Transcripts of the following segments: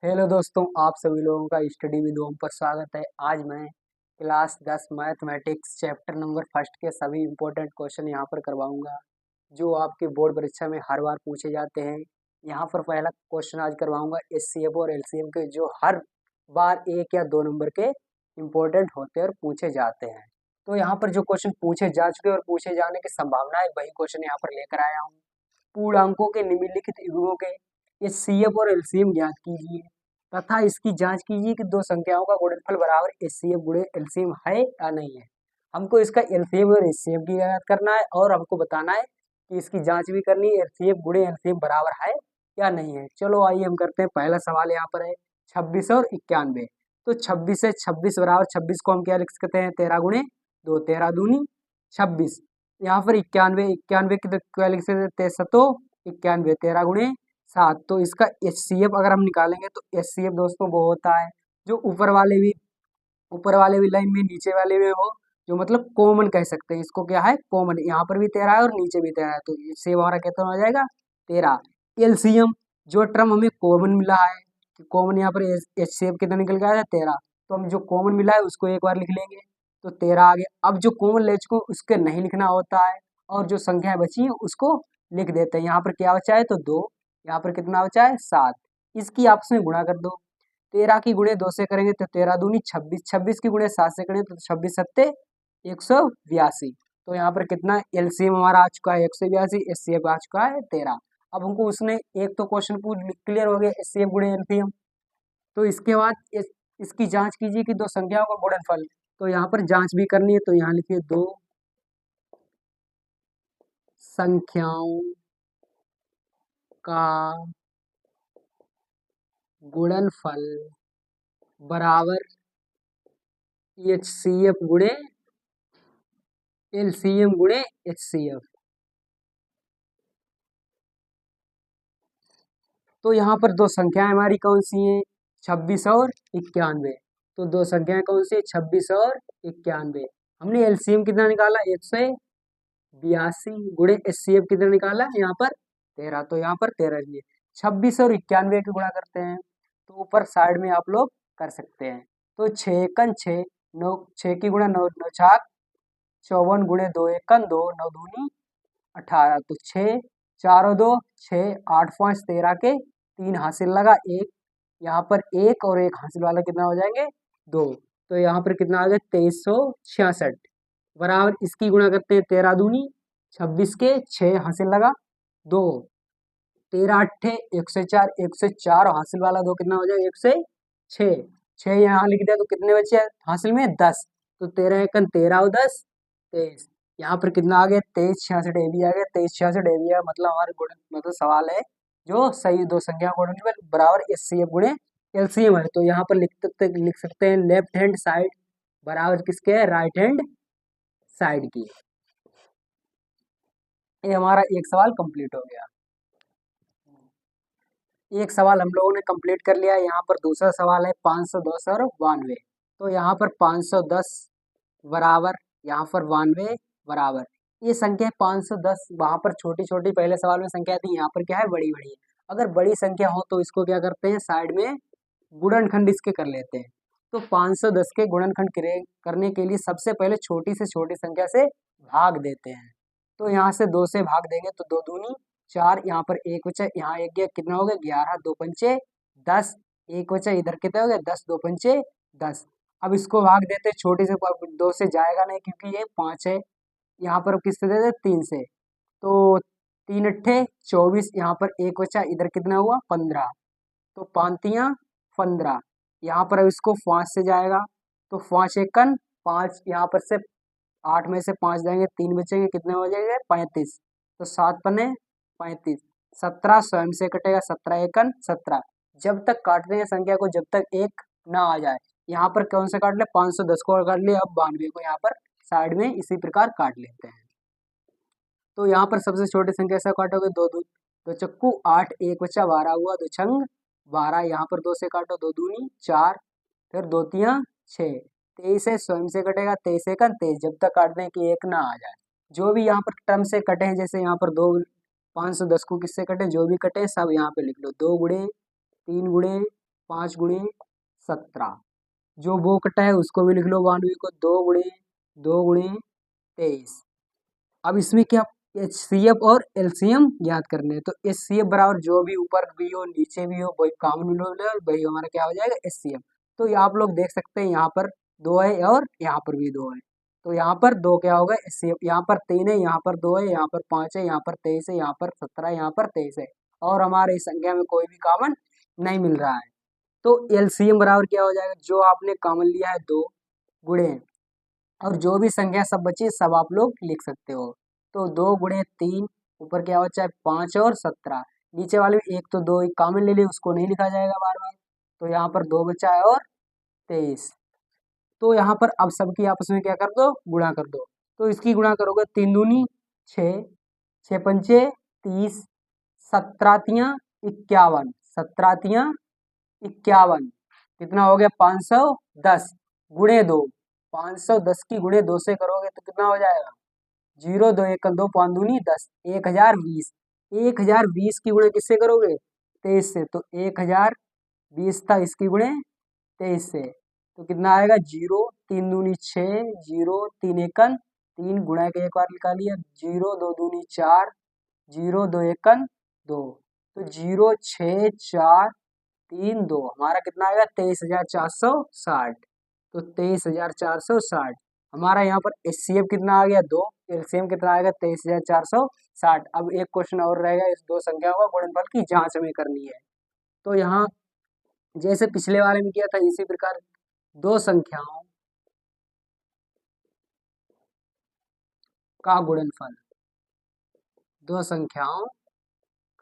Hello दोस्तों, आप सभी लोगों का स्टडी विद ओम पर स्वागत है। आज मैं class 10 mathematics chapter number first के सभी इम्पोर्टेंट क्वेश्चन यहाँ पर करवाऊंगा, जो आपके बोर्ड परीक्षा में हर बार पूछे जाते हैं। यहाँ पर पहला क्वेश्चन आज करवाऊंगा एचसीएफ और एलसीएम के, जो हर बार 1 या 2 नंबर के इम्पोर्टेंट होते हैं और पूछे जाते हैं। तो यहाँ पर जो क्वेश्चन पूछे जा चुके और पूछे जाने की संभावना है, वही क्वेश्चन यहाँ पर लेकर आया हूँ। पूर्णांकों के निम्नलिखित युग्मों के एचसीएफ और एलसीएम ज्ञात कीजिए तथा इसकी जांच कीजिए कि दो संख्याओं का गुणनफल बराबर एचसीएफ गुणे एलसीएम है या नहीं है। हमको इसका एलसीएम और एचसीएफ की ज्ञात करना है और हमको बताना है कि इसकी जांच भी करनी है, एलसीएम गुणे एलसीएम बराबर है या नहीं है। चलो आइए हम करते हैं। पहला सवाल यहाँ पर है 26 और 91। तो 26 है, 26 बराबर 26 को हम क्या लिख सकते हैं, 13 गुणे 2, 13 दूनी 26। यहाँ पर 91, 91 की तो क्या लिख सकते हैं, 93, 13 गुणे 7। तो इसका एचसीएफ अगर हम निकालेंगे तो एचसीएफ दोस्तों वो होता है जो ऊपर वाले भी लाइन में नीचे वाले में हो, जो मतलब कॉमन कह सकते हैं इसको। क्या है, कॉमन। यहाँ पर भी 13 है और नीचे भी 13 है, तो एचसीएफ हमारा कितना हो जाएगा, 13। एलसीएम जो टर्म हमें कॉमन मिला है, कॉमन यहाँ पर एचसीएफ कितना निकल गया है, 13। तो हम जो कॉमन मिला है उसको एक बार लिख लेंगे, तो 13 आ गया। अब जो कॉमन ले चुके उसके नहीं लिखना होता है और जो संख्याएं बची हैं उसको लिख देते हैं। यहाँ पर क्या बचा है, तो 2। यहाँ पर कितना बचा है, 7। इसकी आपस में गुणा कर दो। 13 की गुणे 2 से करेंगे तो 13 दूनी 26, 26 की गुणे 7 से करेंगे तो 26 सत्ते 182। तो यहाँ पर कितना एलसीएम हमारा आ चुका है 182, एचसीएफ आ चुका है 13। अब हमको उसने एक तो क्वेश्चन पूछ क्लियर हो गया एचसीएफ गुणे एलसीएम। तो इसके बाद इसकी जांच कीजिए कि दो संख्याओं का गुणनफल। तो यहाँ पर जांच भी करनी है, तो यहाँ लिखिए दो संख्याओं का गुणनफल बराबर एचसीएफ गुणे एलसीएम गुणे एचसीएफ। तो यहाँ पर दो संख्याएं हमारी कौन सी हैं, 26 और 91। तो दो संख्याएं कौन सी, 26 और 91। हमने एलसीएम कितना निकाला, 182 गुणे एचसीएफ कितना निकाला, यहाँ पर 13। तो यहाँ पर 13 लिए 26 और 91 की गुणा करते हैं, तो ऊपर साइड में आप लोग कर सकते हैं। तो 6 एकन 6, 9 6 की गुणा 9 9 छाक 54 गुणे 2 एकन 2, 9 दूनी 18। तो 6 4 और 2 6, 8 5 13 के 3 हासिल लगा 1। यहाँ पर 1 और 1 हासिल वाला कितना हो जाएंगे, 2। तो यहाँ पर कितना आ गया, 2366 बराबर इसकी गुणा करते हैं। 13 दूनी 26 के 6 हासिल लगा 2, 13 अट्ठे 104, 104 हासिल वाला 2 कितना हो जाएगा, 106। 6 यहाँ लिख दिया तो कितने बचे हासिल में, 10। तो 13 एकन 13 और 10 23। यहाँ पर कितना आ गया, 2366 ए भी आ गया। 2366 ए भी है, मतलब हमारे गुण मतलब सवाल है जो सही दो संख्या गुणनफल बराबर एचसीएफ गुणे एलसीएम है। तो यहाँ पर लिख सकते हैं लेफ्ट हैंड साइड बराबर किसके है, राइट हैंड साइड की। ये हमारा एक सवाल कंप्लीट हो गया। एक सवाल हम लोगों ने कंप्लीट कर लिया। यहाँ पर दूसरा सवाल है 510 और 92। तो यहाँ पर 510 बराबर, यहाँ पर 92 बराबर। ये संख्या 510 वहां पर छोटी छोटी पहले सवाल में संख्या थी, यहाँ पर क्या है, बड़ी बड़ी है। अगर बड़ी संख्या हो तो इसको क्या करते हैं, साइड में गुणनखंड इसके कर लेते हैं। तो 510 के गुणनखंड करने के लिए सबसे पहले छोटी से छोटी संख्या से भाग देते हैं। तो यहाँ से 2 से भाग देंगे तो 2 दूनी 4, यहाँ पर 1 बचा, यहाँ 1 गया, कितना हो गया, 11 2 पंचे 10, 1 बचा, इधर कितना हो गया, 10 2 पंचे 10। अब इसको भाग देते, छोटे से 2 से जाएगा नहीं क्योंकि ये 5 है। यहाँ पर किससे दे दे, 3 से। तो 3 अट्ठे 24, यहाँ पर 1 बचा, इधर कितना हुआ, 15। तो 5 15। यहाँ पर अब इसको 5 से जाएगा, तो 5 एकन 5, यहाँ पर से 8 में से 5 जाएंगे, 3 बचेंगे, कितने हो जाएंगे, 35। तो 7 पने 35, 17 स्वयं से कटेगा, 17 एकन 17। जब तक काटते हैं संख्या को, जब तक 1 ना आ जाए। यहाँ पर कौन सा काट ले, 510 को काट ले, अब 92 को यहाँ पर साइड में इसी प्रकार काट लेते हैं। तो यहाँ पर सबसे छोटी संख्या से काटोगे, 2 2 2 चक्कू 8, 1 बचा, 12 हुआ, 2 छंग 12। यहाँ पर 2 से काटो, 2 दूनी 4, फिर 2 तियां 6, 23 है, स्वयं से कटेगा, 23 एकन 23, जब तक काटते हैं कि 1 ना आ जाए। जो भी यहाँ पर टर्म से कटे हैं, जैसे यहाँ पर 2 510 को किससे कटे, जो भी कटे सब यहाँ पे लिख लो। 2 गुणे 3 गुणे 5 × 17। जो वो कटा है उसको भी लिख लो 92 को, 2 × अब इसमें क्या HCF और LCM ज्ञात करने हैं। तो HCF बराबर जो भी ऊपर भी हो नीचे भी हो वही कॉमन डिनोमिनेटर है, वही हमारा क्या हो जाएगा HCF। तो ये आप लोग देख सकते हैं यहाँ पर 2 है और यहाँ पर भी 2 है। तो यहाँ पर 2 क्या होगा HCF, यहाँ पर 3 है, यहाँ पर 2 है, यहाँ पर 5 है, यहाँ पर 23 है, यहाँ पर 17 है, यहाँ पर 23 है और हमारे इस संख्या में कोई भी कॉमन नहीं मिल रहा है। तो LCM बराबर क्या हो जाएगा, जो आपने कॉमन लिया है 2 गुणे और जो भी संख्या सब बची सब आप लोग लिख सकते हो। तो 2 × 3 ऊपर क्या बचा है 5 और 17, नीचे वाले भी एक तो 2 कॉमन ले लिए उसको नहीं लिखा जाएगा बार बार। तो यहाँ पर 2 बचा है और 23। तो यहाँ पर अब सबकी आपस में क्या कर दो गुणा कर दो। तो इसकी गुणा करोगे 3 दूनी 6, 6 पंचे 30, 17 तियां 51, 17 तियां 51 कितना हो गया 510 गुणे 2। 510 की गुणे 2 से करोगे तो कितना हो जाएगा 0 2 1 2 5 दूनी 10, 1020। 1020 की गुणे किससे करोगे 23 से, तो 1020 था इसकी गुणे 23 से, तो कितना आएगा 0 3 दूनी 6, 0 3 एकन 3 गुणा के एक बार निकालिए, 0 2 दूनी 4, 0 2 एकन 2, तो 0 6 4 3 2 हमारा कितना आएगा 23,460। तो 23,460 हमारा यहाँ पर HCF कितना आ गया 2, LCM कितना आएगा 23,460। अब एक क्वेश्चन और रहेगा, इस दो संख्याओं का गुणनफल की जांच हमें करनी है। तो यहाँ जैसे पिछले वाले में किया था इसी प्रकार दो संख्याओं का गुणनफल, दो संख्याओं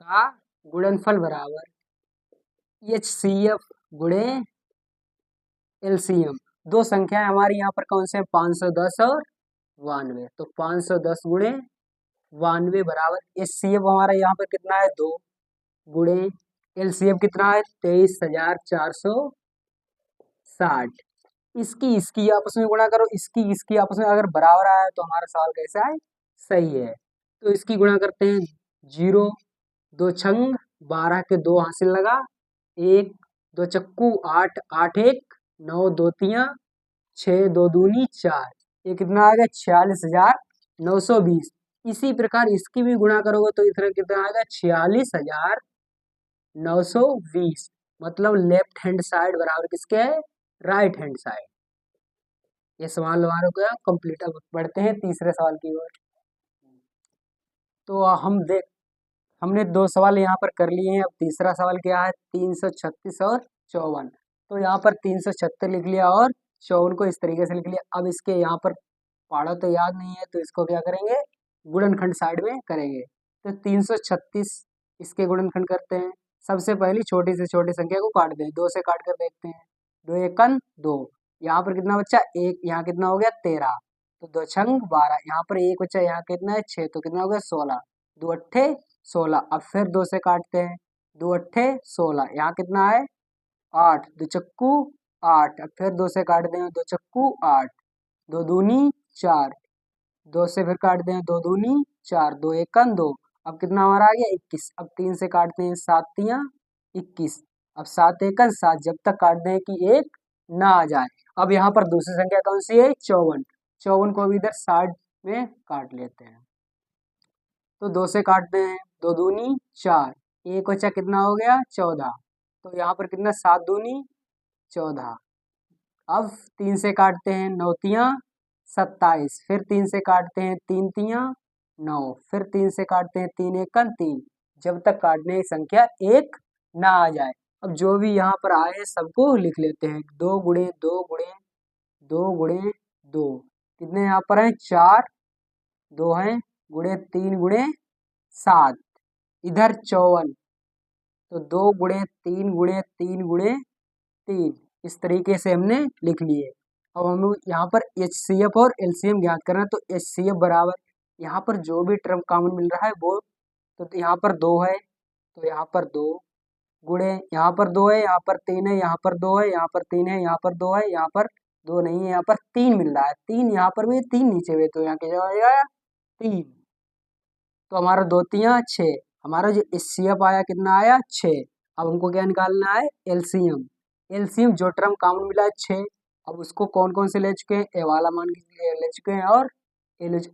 का गुणनफल बराबर HCF गुणे LCM। दो संख्याएं हमारी यहाँ पर कौन से हैं 510 और 92। तो 510 गुणे 92 बराबर HCF हमारा यहाँ पर कितना है 2 गुणे LCM कितना है 23,460। इसकी आपस में गुणा करो, इसकी आपस में अगर बराबर आया तो हमारा सवाल कैसा है सही है। तो इसकी गुणा करते हैं 0 2 छंग 12 के 2 हासिल लगा 1 2 चक्कू 8 8 1 9 2 तियां 6 2 दूनी 4, ये कितना आ गया 46,920। इसी प्रकार इसकी भी गुणा करोगे तो इतना कितना आएगा 46,920। मतलब लेफ्ट हैंड साइड बराबर किसके है राइट हैंड साइड। ये सवाल हमारे को कंप्लीट। अब बढ़ते हैं तीसरे सवाल की ओर। तो हमने 2 सवाल यहाँ पर कर लिए हैं। अब तीसरा सवाल क्या है 336 और 54। तो यहाँ पर 376 लिख लिया और 54 को इस तरीके से लिख लिया। अब इसके यहाँ पर पढ़ा तो याद नहीं है तो इसको क्या करेंगे गुणनखंड साइड में करेंगे। तो 336 इसके गुणनखंड करते हैं। सबसे पहले छोटी से छोटी संख्या को काट दें, 2 से काट कर देखते हैं। 2 एकन 2, यहाँ पर कितना बच्चा 1, यहाँ कितना हो गया 13, तो 2 छंग 12, यहाँ पर 1 बच्चा, यहाँ कितना है 6, तो कितना हो गया 16, 2 अट्ठे 16। अब फिर 2 से काटते हैं, 2 अट्ठे 16, यहाँ कितना है 8, 2 चक्कू 8, अब फिर 2 से काट दें 2 चक्कू 8, 2 दूनी 4, 2 से फिर काट दें 2 दूनी 4, 2 एकन 2, अब कितना हमारा आ गया 21। अब 3 से काटते हैं 7 तियां 21, अब 7 एकन 7, जब तक काट दें कि 1 ना आ जाए। अब यहाँ पर दूसरी संख्या कौन सी है 54, 54 को भी इधर 60 में काट लेते हैं। तो 2 से काटते हैं 2 दूनी 4, एक बचा कितना हो गया 14, तो यहाँ पर कितना 7 दूनी 14। अब 3 से काटते हैं 9 तियां 27, फिर 3 से काटते हैं 3 तियां 9, फिर 3 से काटते हैं 3 एकन 3, जब तक काटने की संख्या 1 ना आ जाए। अब जो भी यहाँ पर आए सबको लिख लेते हैं, 2 गुणे 2 गुणे 2 गुणे 2, कितने यहाँ पर हैं 4, 2 हैं गुणे 3 गुणे 7, इधर 54, तो 2 गुणे 3 गुणे 3 गुणे 3, इस तरीके से हमने लिख लिए। अब हम यहाँ पर HCF और LCM ज्ञात करना है। तो HCF बराबर यहाँ पर जो भी टर्म कॉमन मिल रहा है वो, तो यहाँ पर 2 है तो यहाँ पर 2 गुणे यहाँ पर 2 है, यहाँ पर 3 है, यहाँ पर 2 है, यहाँ पर 3 है, यहाँ पर 2 है, यहाँ पर 2 नहीं है, यहाँ पर 3 मिल रहा है, 3 यहाँ पर भी 3 नीचे हुए, तो यहाँ क्या जवाब आएगा 3। तो हमारा 2 तियां 6, हमारा जो HCF आया कितना आया 6। अब हमको क्या निकालना है LCM। एलसीएम जो टर्म कॉमन मिला है 6। अब उसको कौन कौन से ले चुके हैं, ए वाला मान के ले चुके हैं और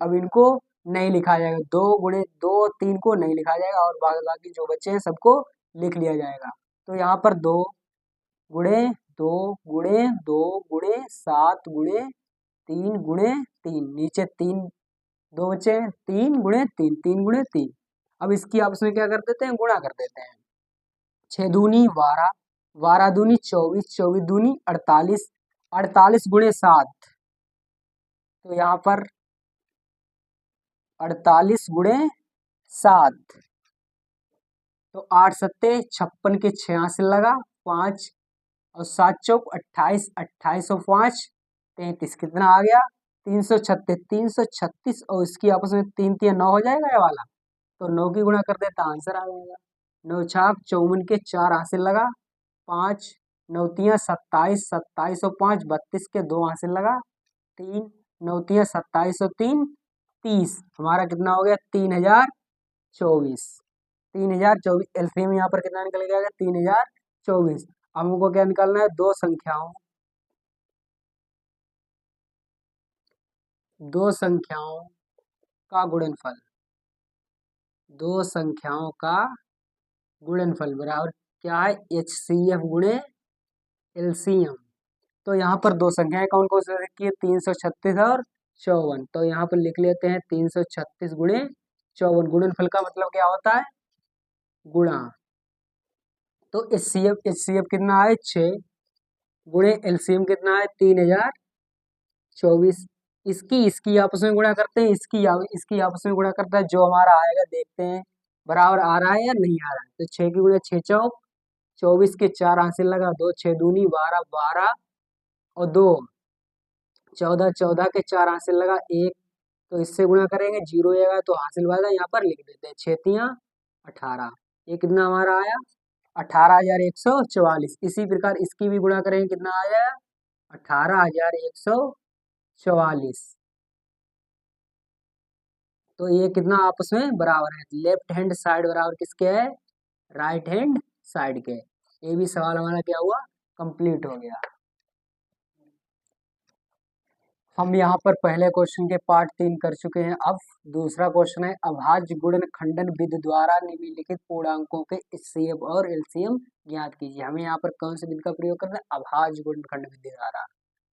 अब इनको नहीं लिखा जाएगा, 2 गुणे 2 3 को नहीं लिखा जाएगा और बाकी जो बच्चे हैं सबको लिख लिया जाएगा। तो यहाँ पर 2 गुणे 2 गुणे 7 गुणे 3 गुणे 3, नीचे 3 2 बचे हैं, 3 गुणे 3 3 गुणे 3। अब इसकी आपस में क्या कर देते हैं, गुणा कर देते हैं। 6 दूनी 12, 12 दूनी 24, 24 दूनी 48, 48 गुणे 7। तो यहाँ पर 48 गुणे 7, तो 8 सत्ते 56 के 86 लगा 5 और 7 चौक 28, 28 और 5 33, कितना आ गया 336, 336 और इसकी आपस में 3 3 9 हो जाएगा ये वाला, तो 9 की गुणा कर देता आंसर आ जाएगा। 9 छाक 54 के 4 हासिल लगा 5, 9 तियाँ 27, 27 और 5 32 के 2 हासिल लगा 3, 9 तियाँ 27 और 3 30, हमारा कितना हो गया 3024। 3024 एलसीएम यहाँ पर कितना निकल गया 3024। अब हमको क्या निकालना है, दो संख्याओं का गुणनफल, दो संख्याओं का गुणनफल बराबर क्या है, HCF गुणे एलसीएम। तो यहाँ पर दो संख्याएं कौन कौन सी रखी है, 336 और 54। तो यहाँ पर लिख लेते हैं 336 गुणे 54। गुणनफल का मतलब क्या होता है, गुणा। तो एचसीएफ कितना है 6 गुणे एलसीएम कितना है 3024। इसकी आपस में गुणा करते हैं, इसकी आपस में गुणा करता है, जो हमारा आएगा देखते हैं बराबर आ रहा है या नहीं आ रहा है। तो 6 की गुणे 6 चौक 24 के 4 हासिल लगा 2, 6 दूनी 12, 12 और 2 14, 14 के 4 हासिल लगा 1। तो इससे गुणा करेंगे 0 आएगा तो हासिल वाला यहाँ पर लिख देते हैं 6 तियाँ 18। ये कितना हमारा आया 18,144। इसी प्रकार इसकी भी गुणा करेंगे, कितना आ जाएगा 18,144। तो ये कितना आपस में बराबर है, लेफ्ट हैंड साइड बराबर किसके है, राइट हैंड साइड के। ये भी सवाल हमारा क्या हुआ, कंप्लीट हो गया। हम यहाँ पर पहले क्वेश्चन के पार्ट 3 कर चुके हैं। अब दूसरा क्वेश्चन है, अभाज्य गुणनखंडन विधि द्वारा निम्नलिखित पूर्णांकों के HCF और LCM ज्ञात कीजिए। हमें यहाँ पर कौन सी विधि का प्रयोग करना है, अभाज्य गुणनखंड विधि द्वारा।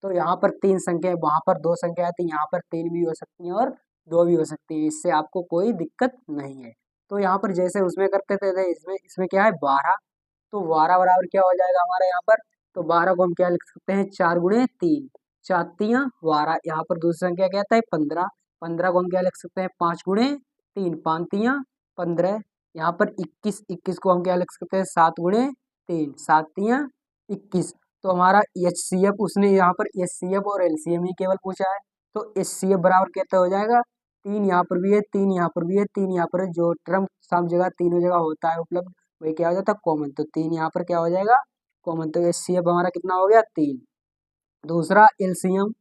तो यहाँ पर 3 संख्या, वहां पर 2 संख्या आती, यहाँ पर 3 भी हो सकती है और 2 भी हो सकती है, इससे आपको कोई दिक्कत नहीं है। तो यहाँ पर जैसे उसमें करते थे इसमें क्या है 12। तो 12 बराबर क्या हो जाएगा हमारा यहाँ पर, तो 12 को हम क्या लिख सकते हैं 4 गुणे 3, 4 तियाँ 12। यहाँ पर दूसरी संख्या क्या आता है 15, 15 को हम क्या लिख सकते हैं 5 गुणे 3, 5 तियाँ 15। यहाँ पर 21, 21 को हम क्या लिख सकते हैं 7 गुणे 3, 7 तियाँ 21। तो हमारा HCF, उसने यहाँ पर HCF और LCM ही केवल पूछा है, तो HCF बराबर कहते हो जाएगा 3 यहाँ पर भी है, 3 यहाँ पर भी है, 3 यहाँ पर है, जो टर्म सब जगह तीनों जगह होता है उपलब्ध वही क्या हो जाता है कॉमन। तो 3 यहाँ पर क्या हो जाएगा कॉमन, तो HCF हमारा कितना हो गया 3। दूसरा LCM,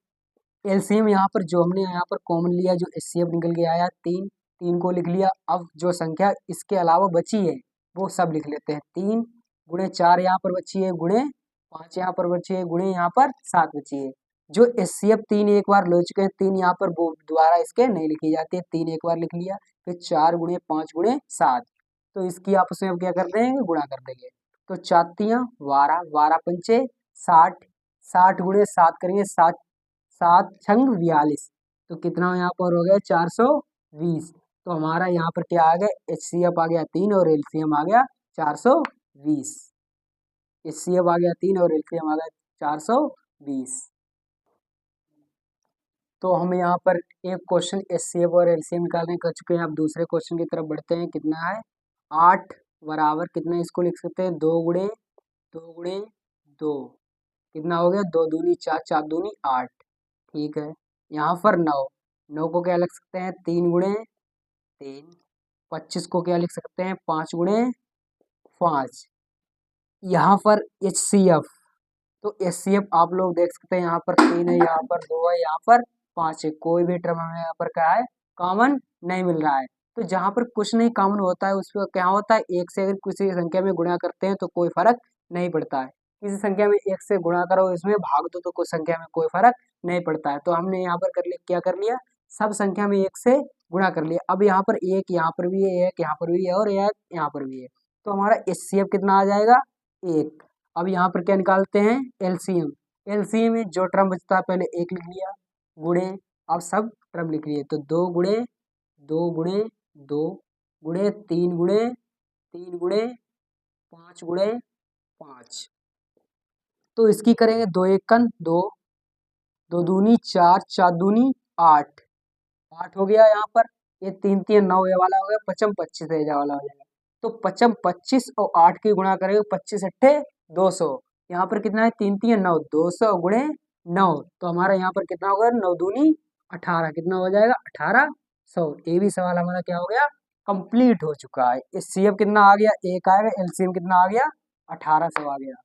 LCM यहाँ पर जो हमने यहाँ पर कॉमन लिया, जो HCF निकल के आया 3, 3 को लिख लिया। अब जो संख्या इसके अलावा बची है वो सब लिख लेते हैं। 3 गुणे 4 यहाँ पर बची है, गुणे 5 यहाँ पर बची है, गुणे यहाँ पर 7 बची है। जो HCF 3 एक बार ले चुके हैं, 3 यहाँ पर वो दोबारा इसके नहीं लिखी जाती है, 3 एक बार लिख लिया, फिर 4 गुणे 5 गुणे 7। तो इसकी आपस में हम क्या कर देंगे, गुणा कर देंगे। तो 4 तियाँ 12, 12 पंचे 60, 60 गुणे 7 करेंगे, 7 7 छंग 42। तो कितना यहाँ पर हो गया 420। तो हमारा यहाँ पर क्या आ गया, HCF आ गया 3 और LCM आ गया 420। HCF आ गया 3 और LCM आ गया 420। तो हम यहाँ पर एक क्वेश्चन HCF और LCM निकालने कर चुके हैं। अब दूसरे क्वेश्चन की तरफ बढ़ते हैं। कितना है 8 बराबर कितना, इसको लिख सकते हैं 2 गुणे 2 गुणे 2, कितना हो गया 2 दूनी 4, 4 दूनी 8। ठीक है, यहाँ पर 9, 9 को क्या लिख सकते हैं 3 गुणे 3, 25 को क्या लिख सकते हैं 5 गुणे 5। यहाँ पर HCF, तो HCF आप लोग देख सकते हैं यहाँ पर 3 है, यहाँ पर 2 है, यहाँ पर 5 है। कोई भी टर्म हमें यहाँ पर क्या है कॉमन नहीं मिल रहा है। तो जहाँ पर कुछ नहीं कॉमन होता है उस पर क्या होता है, एक से अगर किसी संख्या में गुणा करते हैं तो कोई फर्क नहीं पड़ता है। किसी संख्या में 1 से गुणा करो, इसमें भाग दो तो कोई संख्या में कोई फर्क नहीं पड़ता है। तो हमने यहाँ पर क्या कर लिया, सब संख्या में 1 से गुणा कर लिया। अब यहाँ पर एक यहाँ पर भी है, एक यहाँ पर भी है और एक यहाँ पर भी है, तो हमारा एचसीएफ कितना आ जाएगा, 1। अब यहाँ पर क्या निकालते हैं, एलसीएम। एलसीएम में जो टर्म बचता है पहले 1 लिख लिया, गुणे, अब सब टर्म लिख लिए, तो 2 गुणे 2 गुणे 2 गुणे 3 गुणे 3 गुणे 5 गुणे 5। तो इसकी करेंगे 2 एकन 2, 2 दूनी 4, 4 दूनी 8, 8 हो गया यहाँ पर। ये 3 3 9 ये वाला हो गया, 55 25 ये वाला हो जाएगा। तो 55 25 और 8 की गुणा करेंगे, 25 अट्ठे 200। यहाँ पर कितना है, 3 3 9, 200 गुणे 9, तो हमारा यहाँ पर कितना होगा, 9 दूनी 18, कितना हो जाएगा 1800। ये भी सवाल हमारा क्या हो गया, कंप्लीट हो चुका है। एचसीएफ कितना आ गया, 1 आएगा, एलसीएम कितना आ गया, 1800 आ गया।